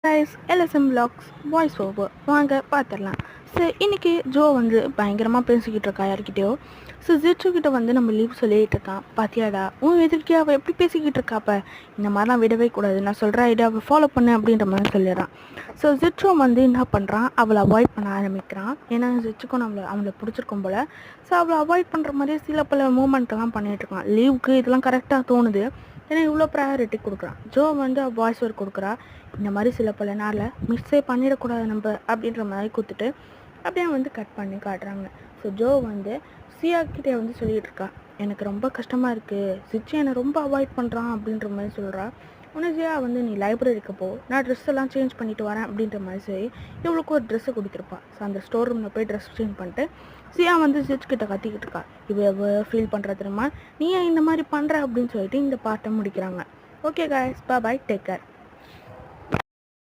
Guys LSM vlogs voice over வாங்க பார்த்துடலாம். So இன்றைக்கி ஜோ வந்து பயங்கரமாக பேசிக்கிட்டு இருக்கா யார்கிட்டயோ. ஸோ ஜிச்சு கிட்ட வந்து நம்ம லீவ் சொல்லிகிட்டு இருக்கான். பாத்தியாடா உன் எதிர்க்கே அவள் எப்படி பேசிக்கிட்டு இருக்காப்ப, இந்த மாதிரிலாம் விடவே கூடாது, நான் சொல்கிற ஐடியாவை ஃபாலோ பண்ணு அப்படின்ற மாதிரி சொல்லிடுறான். ஸோ ஜிச்சோ வந்து என்ன பண்ணுறான், அவளை அவாய்ட் பண்ண ஆரம்பிக்கிறான். ஏன்னா ஜிச்சுக்கும் அவளை பிடிச்சிருக்கும் போல். ஸோ அவளை அவாய்ட் பண்ணுற மாதிரியே சில பல மூமெண்ட்லாம் பண்ணிகிட்ருக்கான். லீவுக்கு இதெல்லாம் கரெக்டாக தோணுது, ஏன்னா இவ்வளோ ப்ரையாரிட்டி கொடுக்குறான். ஜோ வந்து வாய்ஸ் ஒர்க் கொடுக்குறா. இந்த மாதிரி சில பல நாளில் மிஸ்ஸே பண்ணிடக்கூடாது நம்ம அப்படின்ற மாதிரி கொடுத்துட்டு அப்படியே வந்து கட் பண்ணி காட்டுறாங்க. ஸோ ஜோ வந்து சியாக்கிட்டே வந்து சொல்லிகிட்டு இருக்கா, எனக்கு ரொம்ப கஷ்டமாக இருக்குது, சிச்சி என்னை ரொம்ப அவாய்ட் பண்ணுறான் அப்படின்ற மாதிரி சொல்கிறா. உடனே ஜியா வந்து நீ லைப்ரரிக்கு போ, நான் ட்ரெஸ் எல்லாம் சேஞ்ச் பண்ணிட்டு வரேன் அப்படின்ற மாதிரி சொல்லி இவளுக்கு ஒரு ட்ரெஸ்ஸை கொடுத்துருப்பா. ஸோ அந்த ஸ்டோர் ரூமில் போய் ட்ரெஸ் சேஞ்ச் பண்ணிட்டு சியா வந்து சிச் கிட்ட கத்திக்கிட்டு இருக்கா, இவ ஃபீல் பண்ணுற தெரியுமா, நீ ஏன் இந்த மாதிரி பண்ணுற அப்படின்னு சொல்லிட்டு இந்த பாட்டை முடிக்கிறாங்க. Okay guys, bye bye, take care.